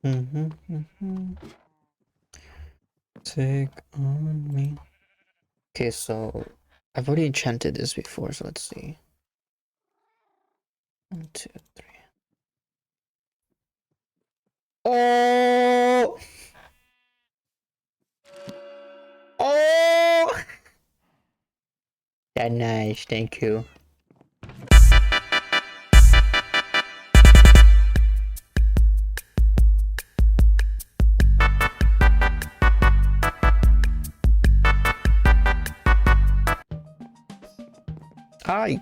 Take on me. Okay, so I've already enchanted this before, so let's see. 1, 2, 3. Oh! Oh! That nice, thank you. Hi,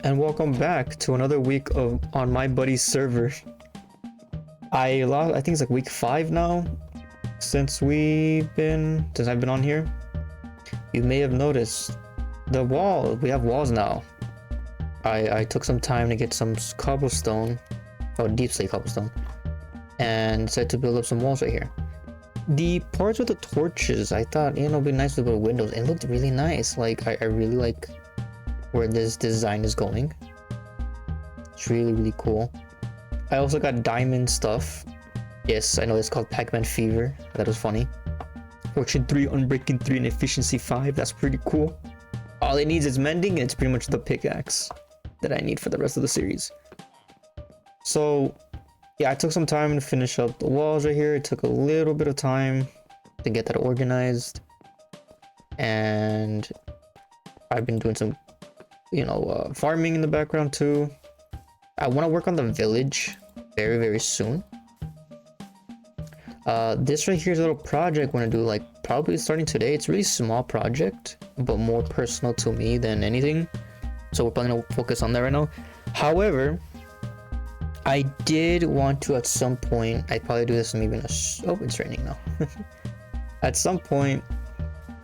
and welcome back to another week of on my buddy's server. I think it's like week 5 now since I've been on here. You may have noticed we have walls now. I took some time to get some cobblestone, deep slate cobblestone, and decided to build up some walls right here. The parts with the torches, I thought, it'd be nice with the windows. It looked really nice. Like I really like where this design is going. It's really cool. I also got diamond stuff. Yes, I know it's called Pac-Man Fever. That was funny. Fortune 3, Unbreaking 3, and Efficiency 5. That's pretty cool. All it needs is mending, and it's pretty much the pickaxe that I need for the rest of the series. So, yeah, I took some time to finish up the walls right here. It took a little bit of time to get that organized. And I've been doing some, farming in the background too. I want to work on the village very soon. This right here is a little project I want to do, like probably starting today. It's a really small project, but more personal to me than anything. So we're probably gonna focus on that right now. However, I did want to at some point, I'd probably do this maybe in oh, it's raining now. At some point,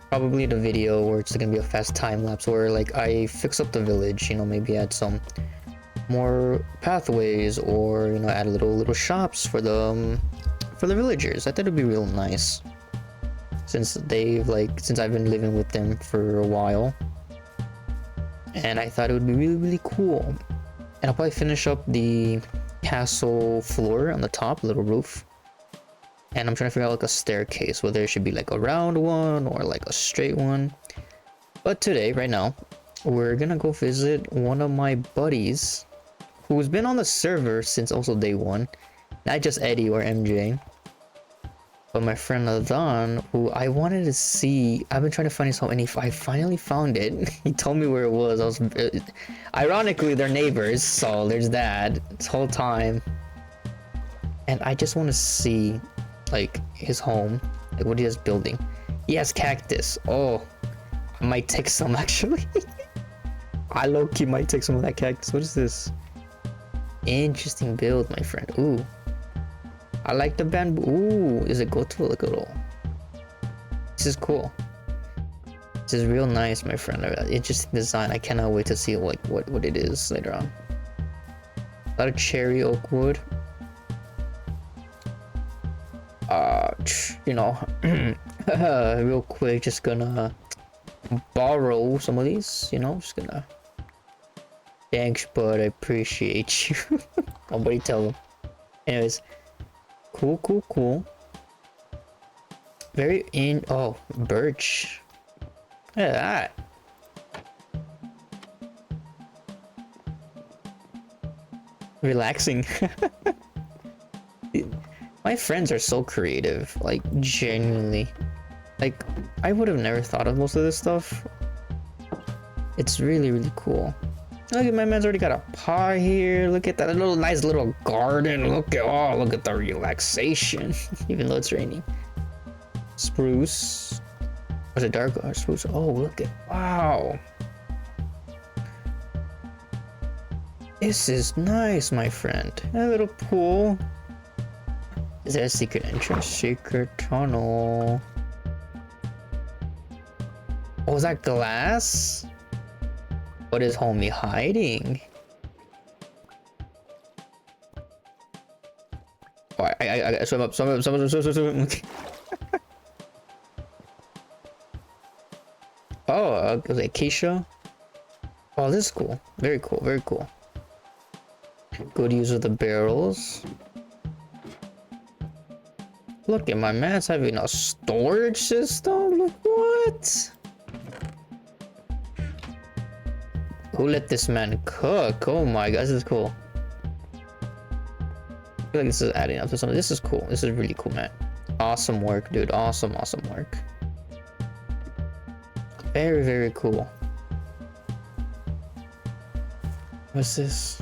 probably in a video where it's gonna be a fast time lapse where like I fix up the village, maybe add some more pathways or add little shops for the villagers. I thought it'd be real nice since I've been living with them for a while, and I thought it would be really cool. And I'll probably finish up the castle floor on the top, little roof, and I'm trying to figure out like a staircase, whether it should be like a round one or like a straight one. But today, right now, we're gonna go visit one of my buddies who's been on the server since also day one. Not just Eddie or MJ, but my friend Adhan, who I wanted to see. I've been trying to find his home, and I finally found it. He told me where it was. Ironically, they're neighbors, so there's that this whole time. And I just want to see, like, his home, like what he is building. He has cactus. Oh, I might take some actually. I low-key might take some of that cactus. What is this? Interesting build, my friend. Ooh. I like the bamboo. Ooh, is it go to look at all? This is cool. This is real nice, my friend. Interesting design. I cannot wait to see like what it is later on. A lot of cherry oak wood. Real quick, just gonna borrow some of these. Just gonna. Thanks, bud. I appreciate you. Nobody tell them. Anyways. Cool. Oh, birch. Look at that. Relaxing. My friends are so creative, like genuinely. Like, I would have never thought of most of this stuff. It's really cool. Look at my man's already got a pot here. Look at that nice little garden. Look at the relaxation. Even though it's raining. Spruce. Was it dark or spruce? Oh, wow. This is nice, my friend. A little pool. Is there a secret entrance? Secret tunnel. Oh, is that glass? What is homie hiding? Oh, I swim up. Swim. Oh, acacia. Oh, this is cool. Very cool. Good use of the barrels. Look at my man's having a storage system. Look what? Who let this man cook? Oh my god, this is cool. I feel like this is adding up to something. This is cool. This is really cool, man. Awesome work, dude. Awesome, awesome work. Very, very cool. What's this?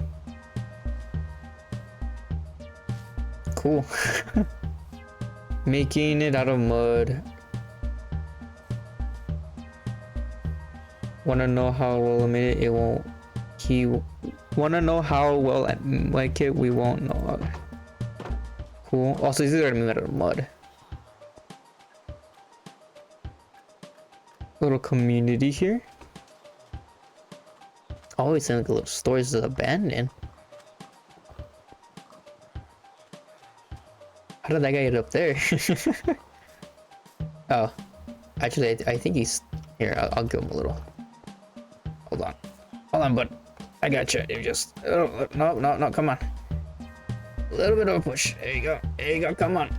Cool. Making it out of mud. Wanna know how well I made it? It won't. He wanna know how well I make it? We won't know. Cool. Also, these are gonna be made out of mud. Little community here. Oh, it's in like a little store. This is abandoned. How did that guy get up there? Oh, actually, I think he's here. I'll give him a little. Hold on, bud. I got you. You just no, come on. A little bit of a push. There you go. Come on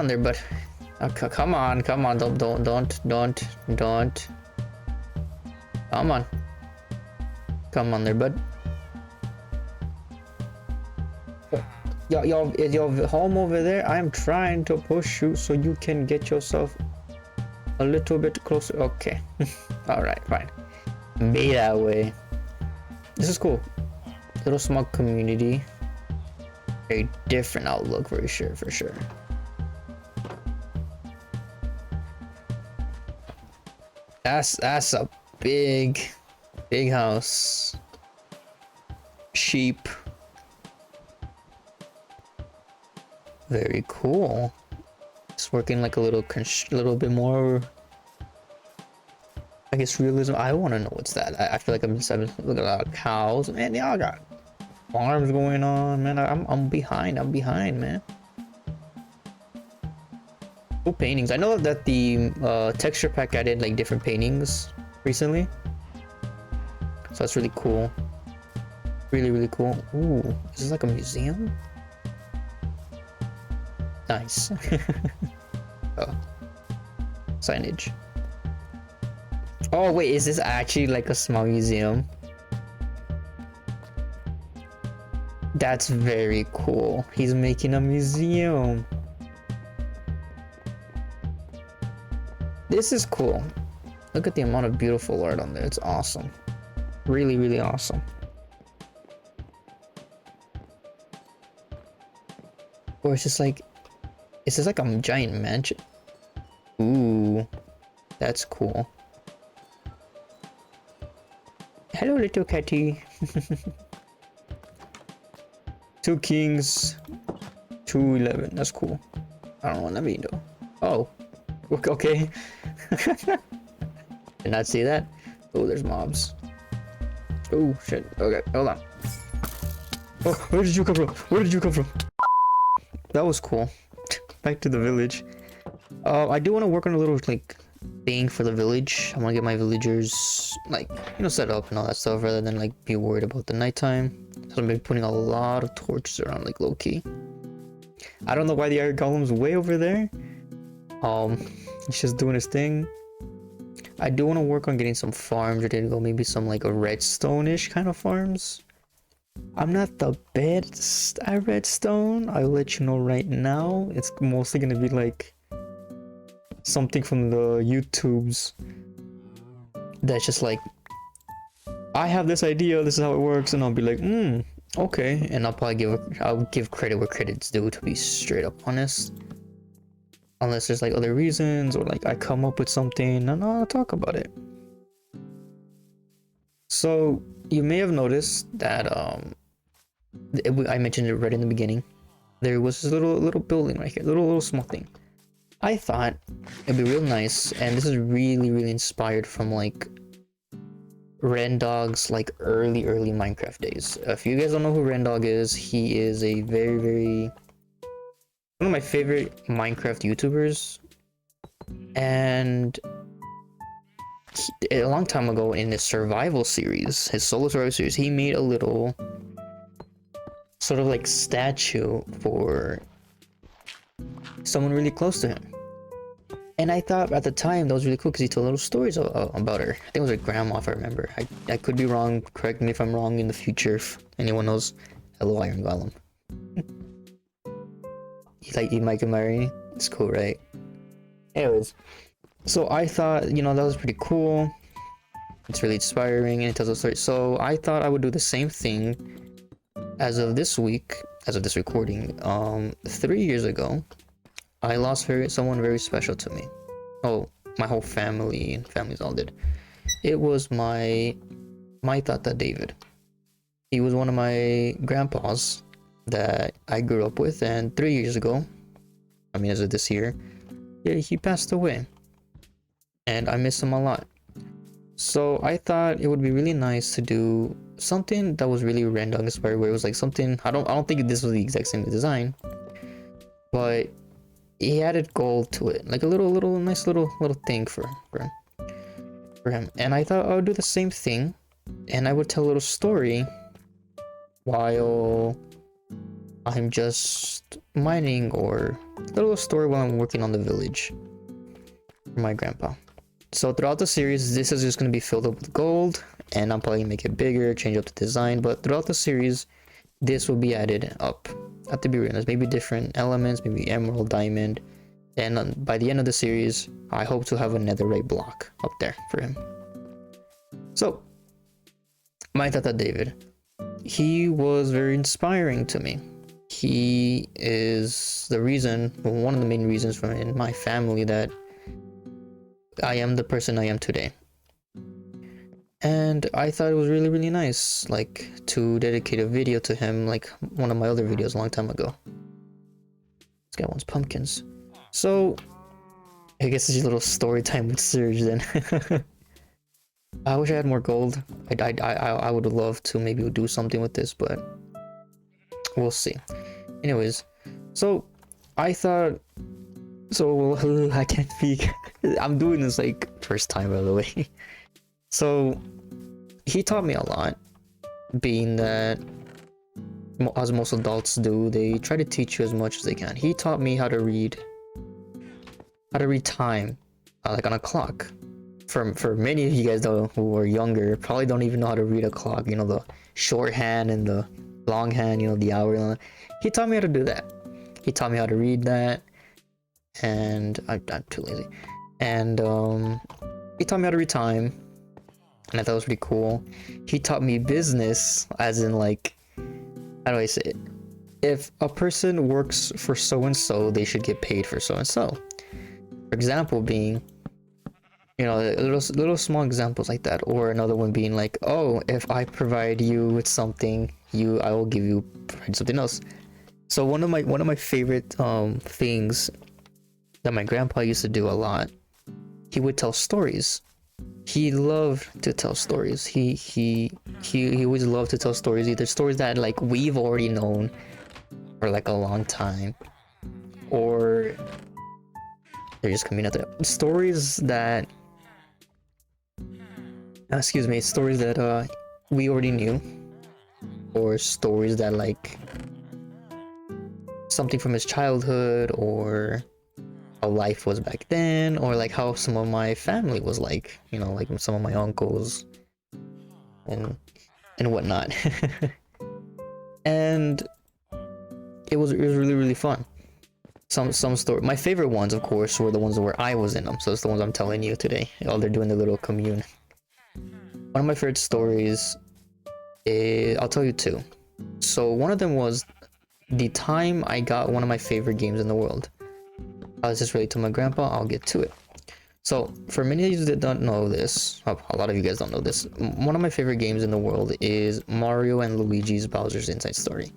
there, bud. Come on. Don't. Come on there, bud. Yo, is your home over there? I'm trying to push you so you can get yourself a little bit closer. Okay. All right, fine. Be that way. This is cool. Little small community. Very different outlook, for sure. That's a big house. Sheep. Very cool. It's working like a little bit more. I guess realism. I want to know what's that. I feel like I'm just having look at a lot of cows. Man, y'all got farms going on. Man, I'm behind. Man. Cool paintings. I know that the texture pack added like different paintings recently, so that's really cool. Really cool. Ooh, is this like a museum? Nice. Oh, signage. Oh wait, is this actually like a small museum? That's very cool. He's making a museum. This is cool. Look at the amount of beautiful art on there. It's awesome. Really awesome. Or it's just like, is this like a giant mansion? Ooh, that's cool. Hello, little catty. 2 kings, 211. That's cool. I don't know what that means though. Oh, okay. Did not see that. Oh, there's mobs. Oh shit. Okay, hold on. Oh, where did you come from? That was cool. Back to the village. I do want to work on a little like thing for the village. I want to get my villagers like, you know, set up and all that stuff rather than like be worried about the nighttime. So I've been putting a lot of torches around like low key. I don't know why the iron golem's way over there. He's just doing his thing. I do want to work on getting some farms ready to go. Maybe some like a redstone-ish kind of farms. I'm not the best at redstone. I'll let you know right now. It's mostly gonna be like something from the YouTubes that's just like, I have this idea, this is how it works, and I'll be like, okay, and I'll probably give credit where credit's due, to be straight up honest. Unless there's like other reasons, or like I come up with something and I'll talk about it. So you may have noticed that I mentioned it right in the beginning. There was this little building right here, little small thing. I thought it'd be real nice, and this is really inspired from like Rendog's like early Minecraft days. If you guys don't know who Rendog is, he is a very one of my favorite Minecraft YouTubers, and a long time ago in his survival series, his solo survival series, he made a little sort of like statue for someone really close to him. And I thought at the time that was really cool because he told little stories about her. I think it was her grandma, if I remember. I could be wrong. Correct me if I'm wrong in the future. If anyone knows, hello, Iron Golem. You Mike and Mary? It's cool, right? Anyways, so I thought, you know, that was pretty cool. It's really inspiring and it tells a story. So I thought I would do the same thing as of this week, as of this recording. 3 years ago, I lost someone very special to me. Oh, my whole family and families all did. It was my Tata David. He was one of my grandpas that I grew up with, and 3 years ago, I mean as of this year, yeah, he passed away. And I miss him a lot. So I thought it would be really nice to do something that was really random inspired, where it was like something, I don't think this was the exact same design, but he added gold to it, like a nice little thing for him. And I thought I would do the same thing, and I would tell a little story while I'm just mining, or a little story while I'm working on the village for my grandpa. So throughout the series, this is just going to be filled up with gold, and I'm probably going to make it bigger, change up the design, but throughout the series, this will be added up. Have to be realized, maybe different elements, maybe emerald, diamond, and by the end of the series, I hope to have a netherite block up there for him. So, my Tata David, he was very inspiring to me. He is the reason, one of the main reasons for in my family that I am the person I am today. And I thought it was really, really nice, like, to dedicate a video to him, like one of my other videos a long time ago. This guy wants pumpkins. So, I guess it's a little story time with Serg then. I wish I had more gold. I would love to maybe do something with this, but we'll see. Anyways, so I thought, so I can't speak. I'm doing this like first time, by the way. So he taught me a lot, being that as most adults do, they try to teach you as much as they can. He taught me how to read time, like on a clock. For many of you guys though who are younger, probably don't even know how to read a clock. You know, the shorthand and the longhand. You know, the hour. He taught me how to do that. He taught me how to read that, and I'm too lazy. And he taught me how to read time, and I thought it was pretty cool. He taught me business, as in like, how do I say it? If a person works for so and so, they should get paid for so and so. For example, being, you know, little small examples like that, or another one being like, oh, if I provide you with something, I will provide something else. So one of my favorite things that my grandpa used to do a lot, he would tell stories. He loved to tell stories. He always loved to tell stories, either stories that like we've already known for like a long time, or they're just coming out there. Stories that stories that we already knew, or stories that like something from his childhood, or how life was back then, or like how some of my family was like, you know, like some of my uncles and whatnot. And it was really, really fun. Some story, my favorite ones of course were the ones where I was in them, so it's the ones I'm telling you today. Oh, they're doing the little commune. One of my favorite stories is, I'll tell you two. So one of them was the time I got one of my favorite games in the world. I was just related to my grandpa. I'll get to it. So for many of you that don't know this, a lot of you guys don't know this, one of my favorite games in the world is Mario and Luigi's Bowser's Inside Story.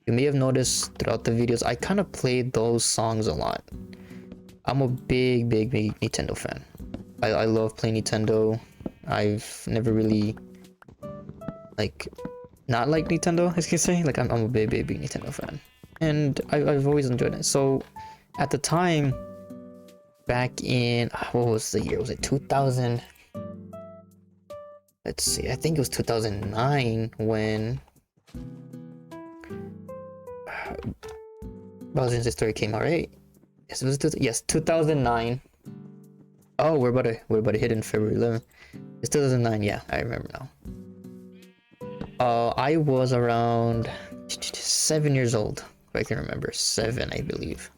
You may have noticed throughout the videos, I kind of played those songs a lot. I'm a big Nintendo fan. I love playing Nintendo. I've never really not like Nintendo, as you can say. Like I'm a big Nintendo fan, and I've always enjoyed it. So at the time, back in, what was the year? Was it 2000? Let's see. I think it was 2009 when Bowser's Story came out, right? Yes, 2009. Oh, we're about to hit in February 11th. It's 2009. Yeah, I remember now. I was around 7 years old. If I can remember, 7, I believe,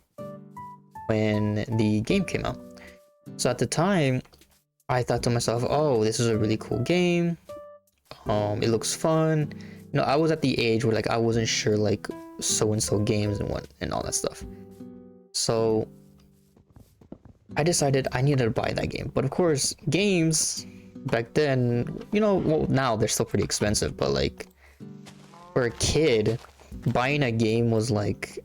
when the game came out. So at the time, I thought to myself, "Oh, this is a really cool game. It looks fun." You know, I was at the age where like I wasn't sure like so and so games and what and all that stuff. So I decided I needed to buy that game. But of course, games back then, you know, well, now they're still pretty expensive, but like for a kid, buying a game was like,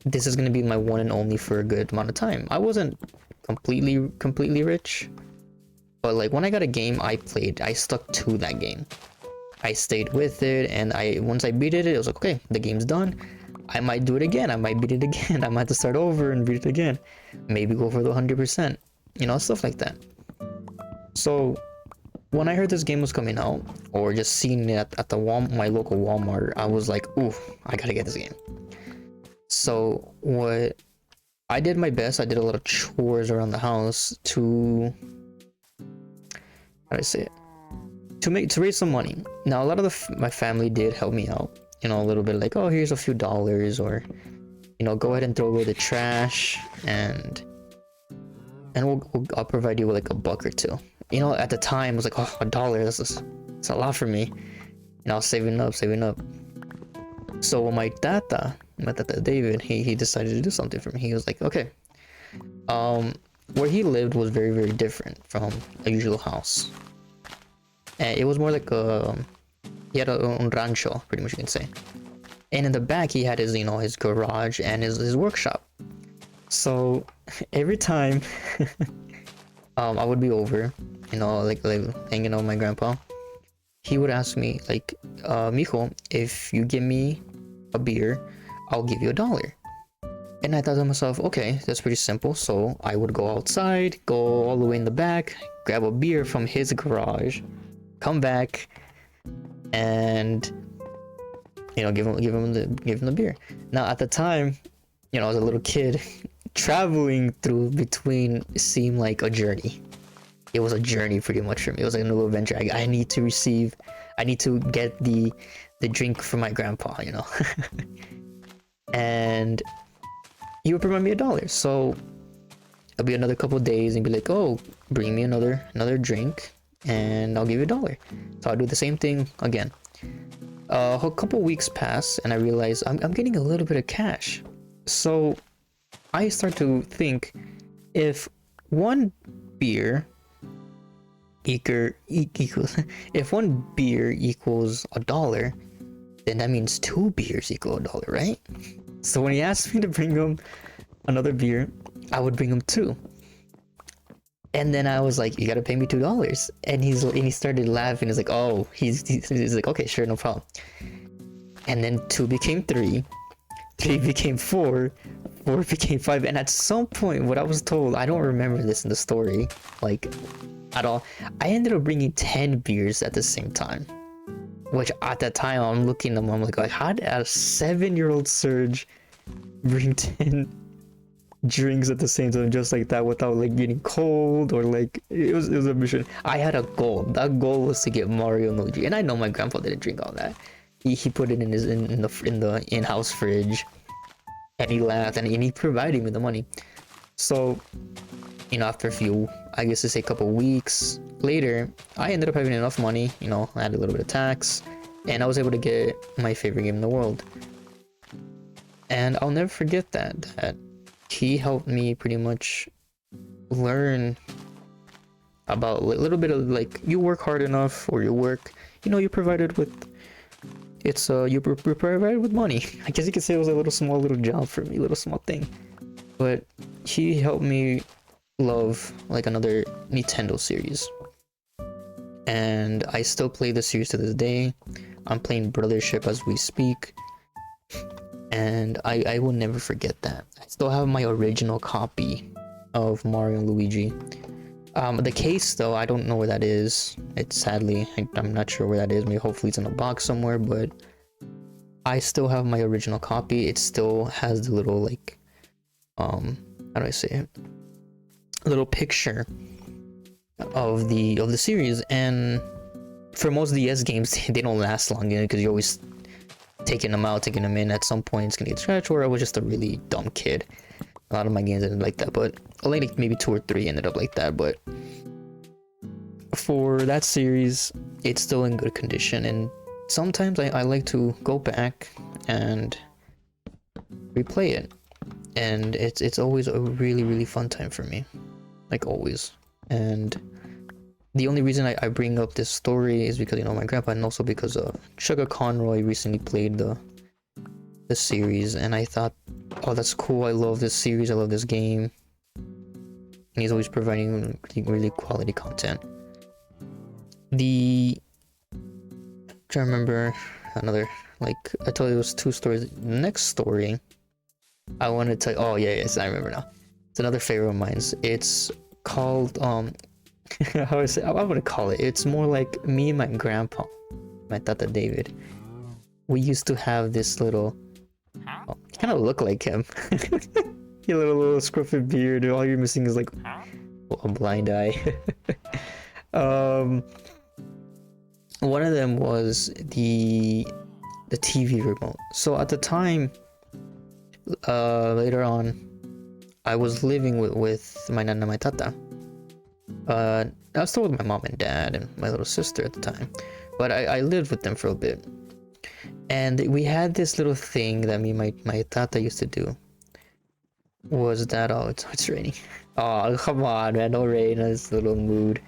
this is gonna be my one and only for a good amount of time. I wasn't completely rich, but like when I got a game, I stuck to that game. I stayed with it, and once I beat it, it was like, okay, the game's done. I might do it again. I might beat it again. I might have to start over and beat it again. Maybe go for the 100%. You know, stuff like that. So when I heard this game was coming out, or just seeing it at the my local Walmart, I was like, ooh, I gotta get this game. So what I did my best. I did a lot of chores around the house to, how do I say it? To raise some money. Now a lot of my family did help me out. You know, a little bit like, oh, here's a few dollars, or you know, go ahead and throw away the trash, and I'll provide you with like $1 or $2. You know, at the time it was like, oh, $1, that's a lot for me. You know, I was saving up. So when my tata David, he decided to do something for me. He was like, okay, where he lived was very, very different from a usual house. And it was more like he had a rancho, pretty much you can say. And in the back he had his, you know, his garage and his workshop. So every time I would be over, you know, like hanging out with my grandpa, he would ask me like, mijo, if you give me a beer, I'll give you $1. And I thought to myself, okay, that's pretty simple. So I would go outside, go all the way in the back, grab a beer from his garage, come back, and you know, give him the beer. Now at the time, you know, as a little kid, traveling between seemed like a journey. It was a journey pretty much for me. It was like a little adventure. I need to get the drink from my grandpa, you know. And he would provide me $1. So it'll be another couple of days and be like, oh, bring me another drink and I'll give you $1. So I'll do the same thing again. A couple weeks pass and I realize I'm getting a little bit of cash. So I start to think, if one beer equals if one beer equals $1, then that means 2 beers equal $1, right? So when he asked me to bring him another beer, I would bring him 2. And then I was like, you gotta pay me $2. And he started laughing. He's like, oh, he's like, okay, sure, no problem. And then 2 became 3, 3 became 4, 4 became 5. And at some point, what I was told, I don't remember this in the story, like, at all, I ended up bringing 10 beers at the same time. Which at that time, I'm looking at them, I'm like, how did a 7-year-old Serg bring 10 drinks at the same time, just like that, without like getting cold, or like, it was a mission. I had a goal. That goal was to get Mario and Luigi, and I know my grandpa didn't drink all that. He put it in the in-house fridge, and he laughed, and he provided me the money. So, you know, after a few, I guess to say a couple weeks later, I ended up having enough money. You know, I had a little bit of tax, and I was able to get my favorite game in the world. And I'll never forget that he helped me pretty much learn about a little bit of, like, you work hard enough, or you work, you know, you're provided with, you're provided with money. I guess you could say it was a little job for me, little small thing. But he helped me love like another Nintendo series, and I still play the series to this day. I'm playing Brothership as we speak, and I will never forget that. I still have my original copy of Mario and Luigi. The case though, I don't know where that is. It's sadly, I'm not sure where that is. Maybe hopefully it's in a box somewhere, but I still have my original copy. It still has the little like how do I say it? A little picture of the series, and for most of the DS games, they don't last long, because you're always taking them out, taking them in. At some point, it's gonna get scratched, or I was just a really dumb kid. A lot of my games ended like that, but only like maybe 2 or 3 ended up like that. But for that series, it's still in good condition, and sometimes I like to go back and replay it, and it's always a really fun time for me, like always. And the only reason I bring up this story is because, my grandpa, and also because Sugar Conroy recently played the series, and I thought, oh, that's cool, I love this series, I love this game, and he's always providing really quality content. I'm trying to remember another, like, I told you it was 2 stories. The next story I want to tell you, oh yeah, yes, I remember now. It's another favorite of mine. It's called how I say, I would call it, it's more like me and my grandpa, my tata David. We used to have this little, kind of look like him. Your little scruffy beard, all you're missing is like a blind eye. One of them was the TV remote. So at the time, later on, I was living with my nana, my tata. I was still with my mom and dad and my little sister at the time, but I lived with them for a bit. And we had this little thing that me and my tata used to do. Was that, oh, it's raining. Oh, come on, man, don't rain in this little mood.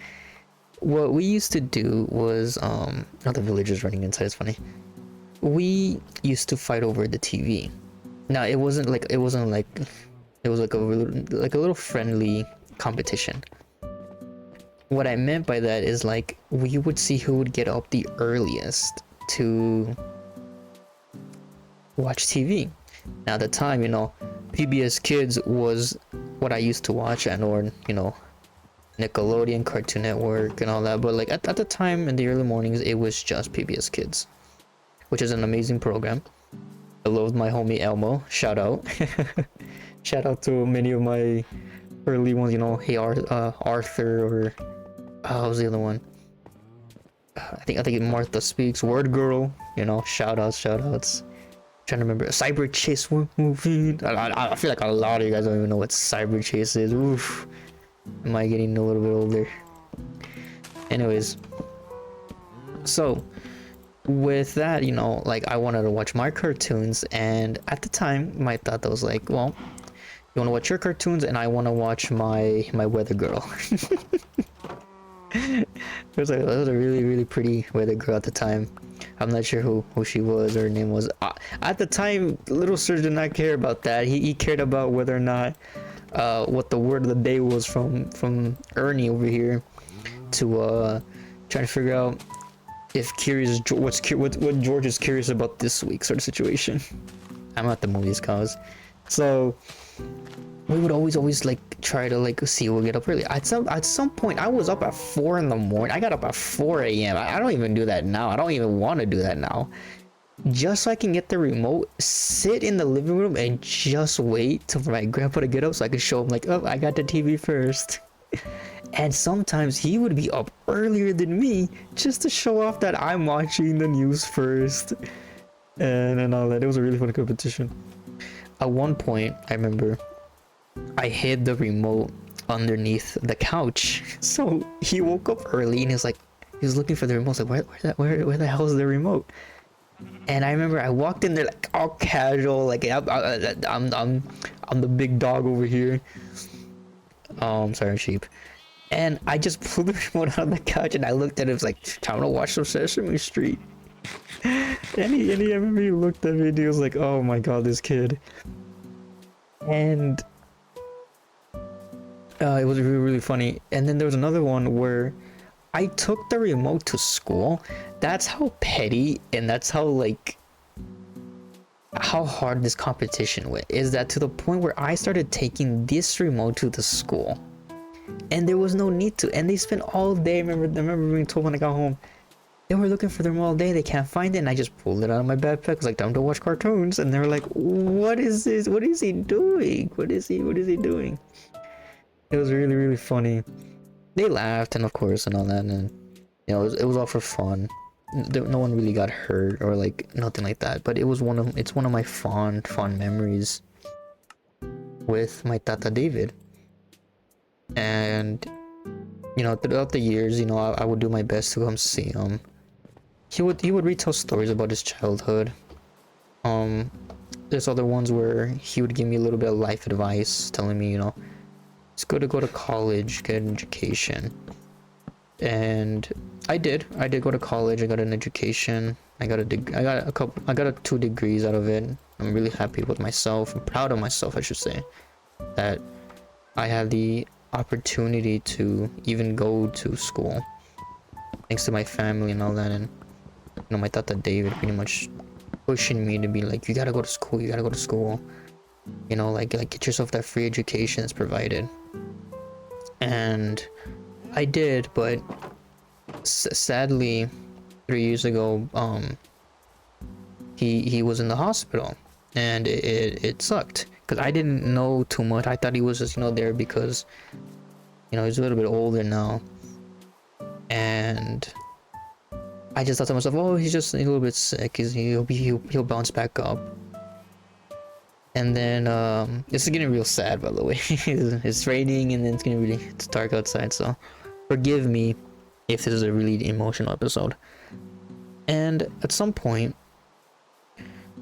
What we used to do was, the villagers running inside, it's funny. We used to fight over the TV. Now, it was like a little friendly competition. What I meant by that is, like, we would see who would get up the earliest to watch TV. Now, at the time, PBS Kids was what I used to watch, or Nickelodeon, Cartoon Network, and all that. But like at the time in the early mornings, it was just PBS Kids, which is an amazing program. I loved my homie Elmo. Shout out, shout out to many of my early ones. Hey Arthur, or what was the other one? I think Martha Speaks, Word Girl. Shout outs. Trying to remember Cyber Chase movie. I feel like a lot of you guys don't even know what Cyber Chase is. Oof. Am I getting a little bit older? Anyways, so with that, like, I wanted to watch my cartoons, and at the time my thought was like, well, you want to watch your cartoons and I want to watch my weather girl. It was a really pretty weather girl at the time. I'm not sure who she was or her name was. At the time, little Serg did not care about that. He cared about whether or not what the word of the day was from Ernie over here, to trying to figure out if what George is curious about this week, sort of situation. I'm at the movies, cause so we would always like try to like see who would get up early. At some point, I was up at 4 in the morning. I got up at 4 a.m. I don't even do that now. I don't even want to do that now. Just so I can get the remote, sit in the living room, and just wait for my grandpa to get up so I could show him, like, oh, I got the TV first. And sometimes he would be up earlier than me just to show off that I'm watching the news first, and all that. It was a really fun competition. At one point, I remember I hid the remote underneath the couch. So he woke up early and he was looking for the remote. Like, where the hell is the remote? And I remember I walked in there like all casual, like I'm the big dog over here. Sorry, I'm sheep. And I just pulled the remote out of the couch and I looked at it. It was like, time to watch some Sesame Street. and I remember he looked at me and he was like, oh my god, this kid. And it was really funny. And then there was another one where I took the remote to school. That's how petty and that's how hard this competition went. Is that to the point where I started taking this remote to the school, and there was no need to. And they spent all day. I remember being told when I got home, They were looking for them all day. They can't find it, and I just pulled it out of my backpack. It's like time to watch cartoons, and they're like, "What is this? What is he doing? What is he doing?" It was really really funny. They laughed, and of course, and all that, and it was all for fun. No one really got hurt or like nothing like that. But it's one of my fond memories with my Tata David. And throughout the years, I would do my best to come see him. He would retell stories about his childhood. There's other ones where he would give me a little bit of life advice, telling me, it's good to go to college, get an education. And I did go to college. I got an education. I got 2 degrees out of it. I'm really happy with myself. I'm proud of myself, I should say, that I had the opportunity to even go to school, thanks to my family and all that. And my Tata David pretty much pushing me to be like, you gotta go to school, like get yourself that free education that's provided. And I did, but sadly 3 years ago, he was in the hospital, and it sucked because I didn't know too much. I thought he was just there because he's a little bit older now, and I just thought to myself, oh, he's just a little bit sick. He'll bounce back up. And then this is getting real sad, by the way. It's raining, and then it's dark outside, so forgive me if this is a really emotional episode. And at some point,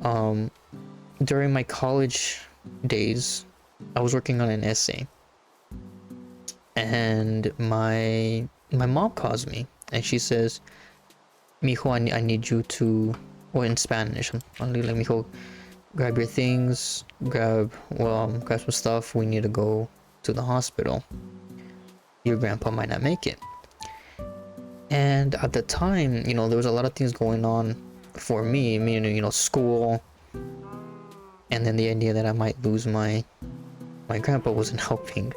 during my college days, I was working on an essay, and my mom calls me, and she says, "Mijo, I need you to," or in Spanish, I'm like, "Mijo, grab your things, grab some stuff. We need to go to the hospital. Your grandpa might not make it." And at the time, there was a lot of things going on for me. I mean, school, and then the idea that I might lose my grandpa wasn't helping.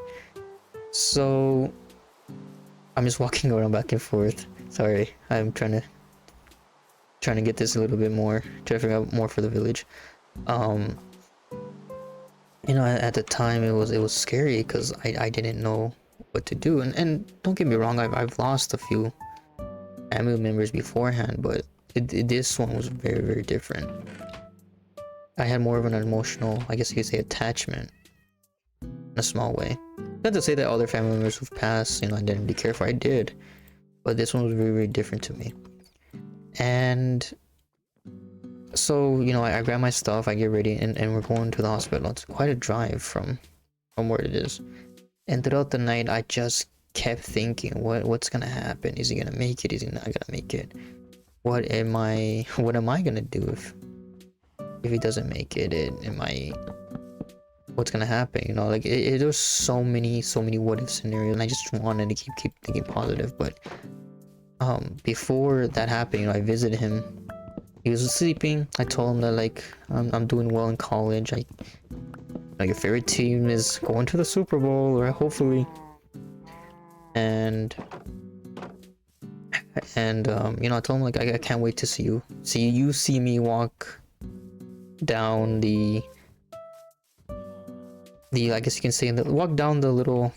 So I'm just walking around back and forth. Sorry, I'm trying to get this a little bit more, try to figure out more for the village. At the time it was scary because I didn't know what to do, and don't get me wrong, I've lost a few family members beforehand, but this one was very very different. I had more of an emotional, I guess you could say, attachment in a small way. Not to say that other family members who've passed, I didn't really care for. I did, but this one was very very different to me. And so I grab my stuff, I get ready, and we're going to the hospital. It's quite a drive from where it is. And throughout the night I just kept thinking, what's gonna happen? Is he gonna make it? Is he not gonna make it? What am I gonna do if he doesn't make it? What's gonna happen? There's so many what if scenarios, and I just wanted to keep thinking positive. But before that happened, I visited him. He was sleeping. I told him that I'm doing well in college. Your favorite team is going to the Super Bowl, or hopefully. And I told him I can't wait to see me walk down the I guess you can say, walk down the little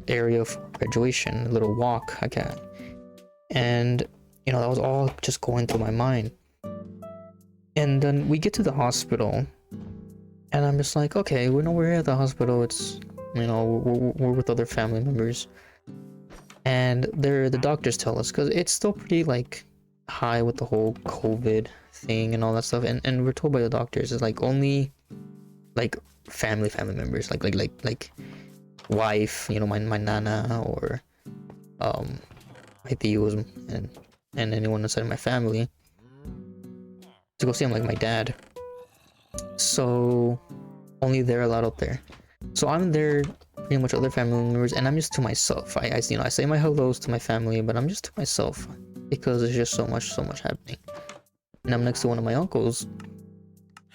area of graduation, a little walk I got. And that was all just going through my mind. And then we get to the hospital, and I'm just like, okay, we're at the hospital. It's we're with other family members, and the doctors tell us, because it's still pretty high with the whole COVID thing and all that stuff, and we're told by the doctors it's only family members, like wife, my nana, or my tios, and anyone inside my family, to go see him, like my dad. So only they're allowed out there. So I'm there, pretty much other family members, and I'm just to myself. I say my hellos to my family, but I'm just to myself because there's just so much happening. And I'm next to one of my uncles,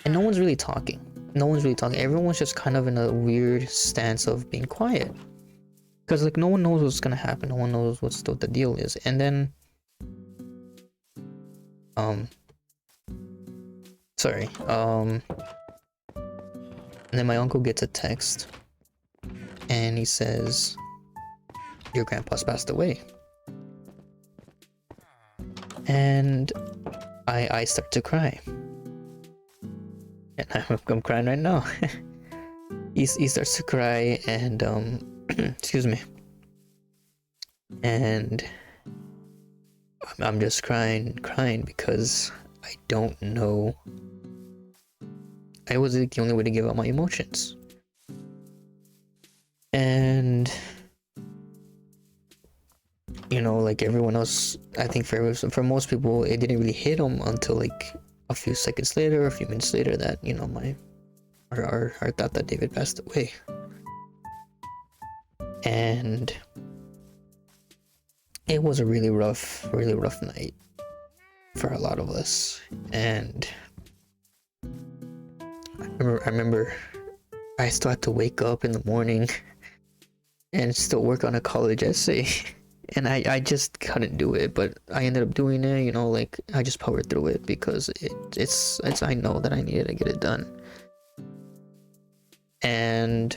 and no one's really talking. Everyone's just kind of in a weird stance of being quiet, because no one knows what's gonna happen. No one knows what the deal is. And then um sorry, and then my uncle gets a text and he says, your grandpa's passed away. And I start to cry. And I'm crying right now. He starts to cry and excuse me. And I'm just crying because I don't know. I was the only way to give out my emotions. And you know, like everyone else, I think for most people, it didn't really hit them until like a few seconds later, a few minutes later, that you know our thought that David passed away. And it was a really rough night for a lot of us. And I remember I still had to wake up in the morning and still work on a college essay. And I just couldn't do it, but I ended up doing it, you know, like I just powered through it because it's I know that I needed to get it done. And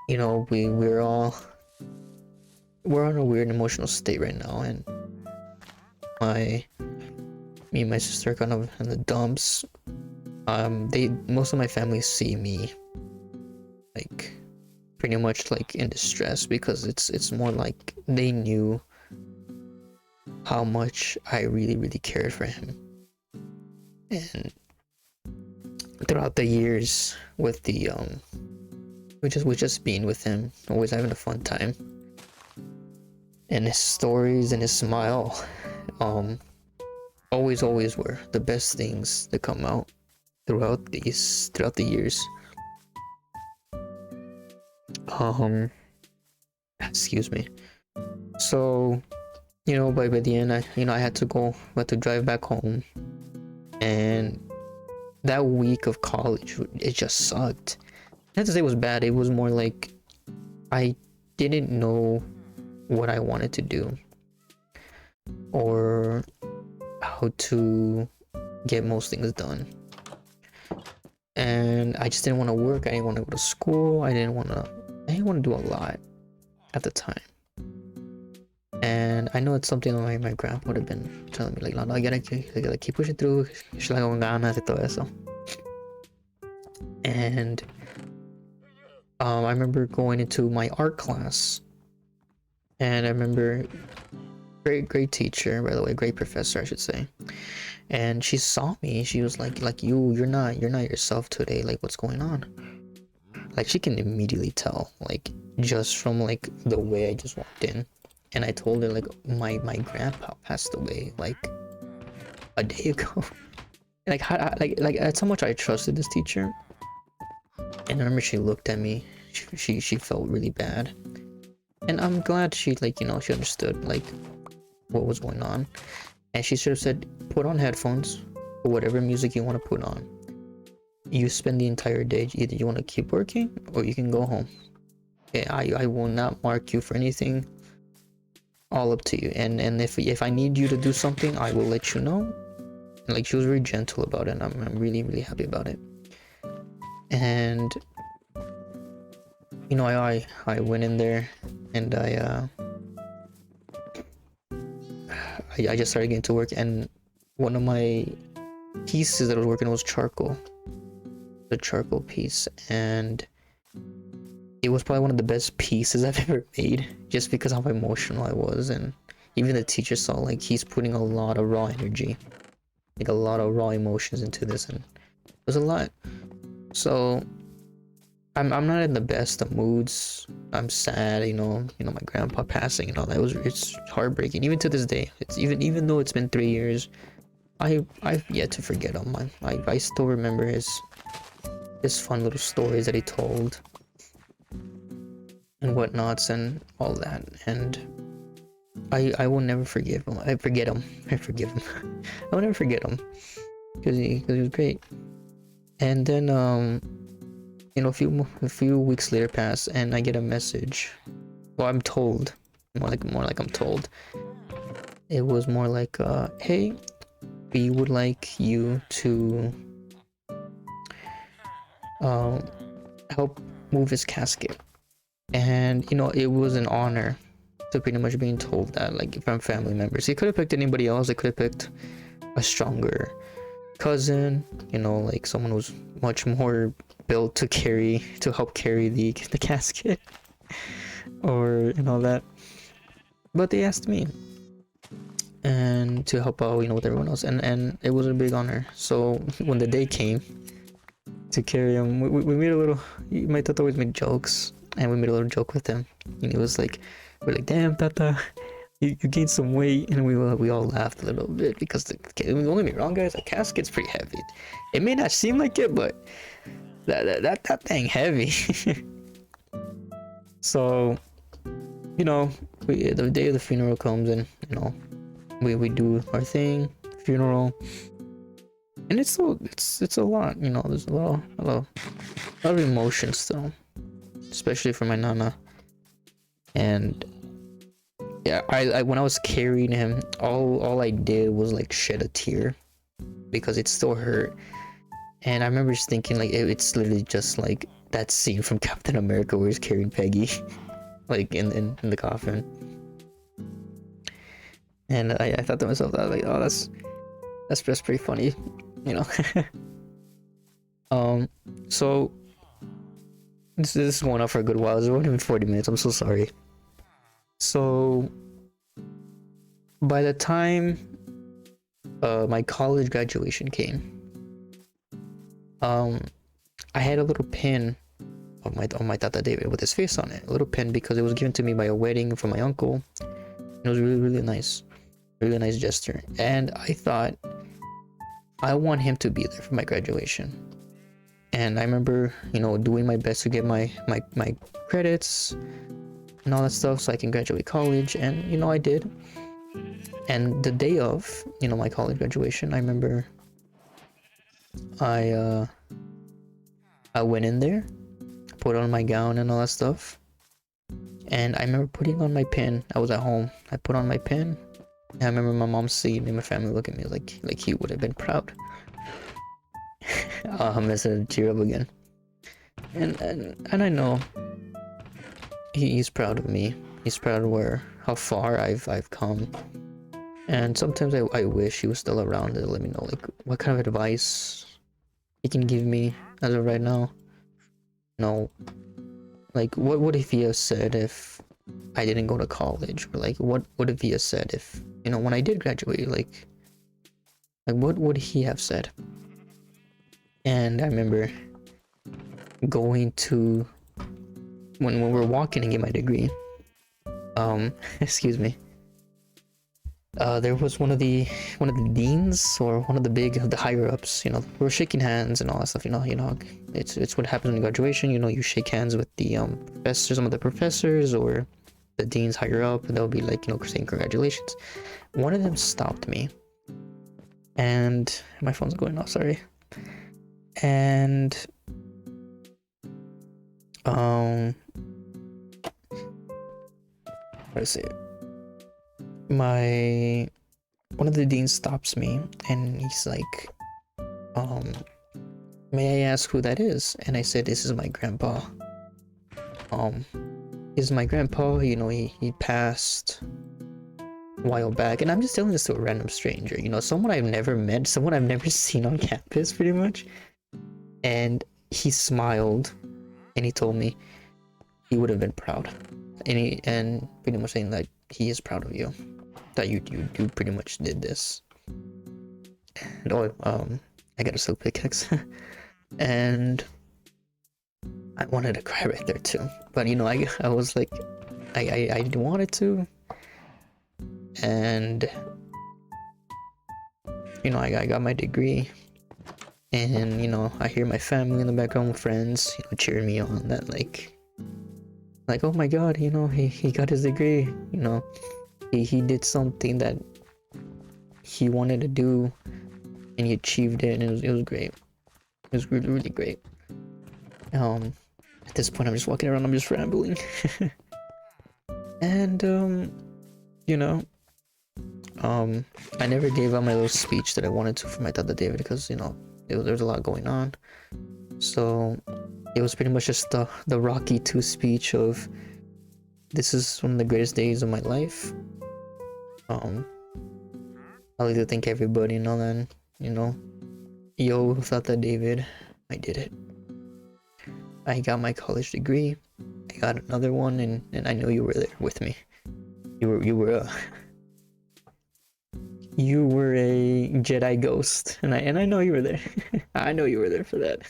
you know, we're in a weird emotional state right now, and me and my sister are kind of in the dumps. Most of my family see me like pretty much like in distress, because it's more like they knew how much I really cared for him. And throughout the years with the we just being with him, always having a fun time, and his stories and his smile always were the best things that come out throughout the years. Excuse me. So, you know, by the end, I had to drive back home, and that week of college, it just sucked. Not to say it was bad, it was more like I didn't know what I wanted to do or how to get most things done. And I just didn't want to work. I didn't want to go to school. I didn't want to do a lot at the time. And I know it's something that my grandpa would have been telling me, like, no, you gotta keep pushing through. And I remember going into my art class, and I remember great teacher, by the way, great professor, I should say. And she saw me. She was like you're not yourself today. Like, what's going on? Like, she can immediately tell, like, just from like the way I just walked in. And I told her, like, my grandpa passed away like a day ago. Like, that's how much I trusted this teacher. And I remember she looked at me. She felt really bad. And I'm glad she, like, you know, she understood like what was going on. And she sort of said, put on headphones or whatever music you want to put on. You spend the entire day, either you want to keep working or you can go home. Okay, I will not mark you for anything. All up to you. And if I need you to do something, I will let you know. And, like, she was very gentle about it, and I'm really happy about it. And you know, I went in there, and I just started getting to work. And one of my pieces that I was working on was charcoal, the charcoal piece, and it was probably one of the best pieces I've ever made, just because of how emotional I was. And even the teacher saw, like, he's putting a lot of raw energy, like a lot of raw emotions into this, and it was a lot. So I'm not in the best of moods. I'm sad, you know, my grandpa passing and all that. It's heartbreaking, even to this day. It's even though it's been 3 years, I've yet to forget him. I still remember his fun little stories that he told and whatnots and all that. And I will never forgive him. I forgive him. I will never forget him, because he was great. And then you know, a few weeks later pass, and I get a message. Well, I'm told, more like I'm told, it was more like, hey, we would like you to help move his casket. And you know, it was an honor to pretty much being told that, like, from family members. He could have picked anybody else. They could have picked a stronger cousin, you know, like someone who's much more built to help carry the casket, or you know that. But they asked me, and to help out, you know, with everyone else, and it was a big honor. So when the day came to carry him, we made a little. My tata always made jokes, and we made a little joke with him. And he was like, "We're like, damn, tata, you gained some weight," and we all laughed a little bit because don't get me wrong, guys, the casket's pretty heavy. It may not seem like it, but that thing heavy. So, you know, the day of the funeral comes, and you know, we do our thing, funeral, and it's a lot, you know. There's a lot of emotions still, especially for my nana. And yeah, I when I was carrying him, all I did was like shed a tear because it still hurt. And I remember just thinking, like, it's literally just like that scene from Captain America where he's carrying Peggy like in the coffin. And I thought to myself, that like, oh, that's just pretty funny, you know. So this is going on for a good while. It's only been 40 minutes. I'm so sorry. So by the time my college graduation came, I had a little pin of my Tata David with his face on it. A little pin because it was given to me by a wedding from my uncle. It was really nice. Really nice gesture. And I thought, I want him to be there for my graduation. And I remember, you know, doing my best to get my credits and all that stuff so I can graduate college. And, you know, I did. And the day of, you know, my college graduation, I remember I went in there, put on my gown and all that stuff. And I remember putting on my pin. I was at home. I put on my pin. And I remember my mom seeing me, my family look at me like he would have been proud. I'm gonna tear up again. And I know he's proud of me. He's proud of how far I've come. And sometimes I wish he was still around to let me know, like, what kind of advice he can give me as of right now. No, like, what if he has said if I didn't go to college? Or like, what if he has said if, you know, when I did graduate, like what would he have said? And I remember going to when we were walking to get my degree, excuse me, there was one of the deans, or one of the higher ups, you know. We were shaking hands and all that stuff, you know. It's what happens in graduation, you know. You shake hands with the professors, some of the professors, or the deans higher up, and they'll be like, you know, saying congratulations. One of them stopped me, and my phone's going off, sorry. And how to say it? One of the deans stops me, and he's like, may I ask who that is? And I said, this is my grandpa. This is my grandpa, you know, he passed a while back. And I'm just telling this to a random stranger, you know, someone I've never met, someone I've never seen on campus, pretty much. And he smiled, and he told me he would have been proud. And pretty much saying that he is proud of you, that you pretty much did this. And I got a silk pickaxe. And I wanted to cry right there too, but you know, I was like, I wanted to. And you know, I got my degree, and you know, I hear my family in the background, friends, you know, cheering me on, that like, oh my god, you know, he got his degree, you know, he did something that he wanted to do, and he achieved it, and it was great. It was really great. At this point, I'm just walking around, I'm just rambling. And you know, I never gave out my little speech that I wanted to for my Tata David because there was a lot going on. So it was pretty much just the Rocky 2 speech of this is one of the greatest days of my life. I'd like to thank everybody and all that, yo, Tata David, I did it. I got my college degree. I got another one, and I know you were there with me. You were a Jedi ghost, and I know you were there. I know you were there for that.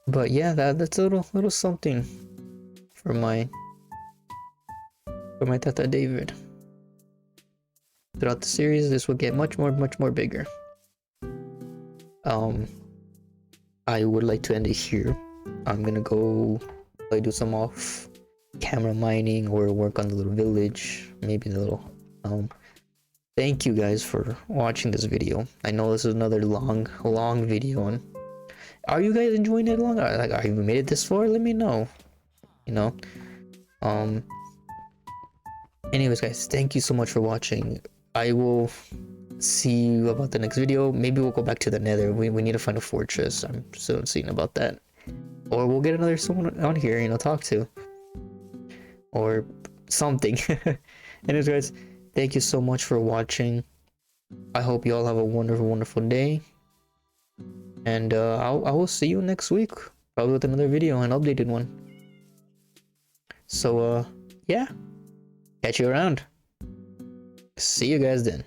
But yeah, that's a little something for my Tata David. Throughout the series, this will get much more bigger. I would like to end it here. I'm gonna go do some off camera mining or work on the little village, maybe the little thank you guys for watching this video. I know this is another long video, and are you guys enjoying it long? Like, have you made it this far? Let me know. Anyways guys, thank you so much for watching. I will see you about the next video. Maybe we'll go back to the nether. We need to find a fortress. I'm still seeing about that, or we'll get another someone on here, talk to, or something. Anyways guys, thank you so much for watching. I hope you all have a wonderful day, and I will see you next week, probably with another video, an updated one. So yeah, catch you around. See you guys then.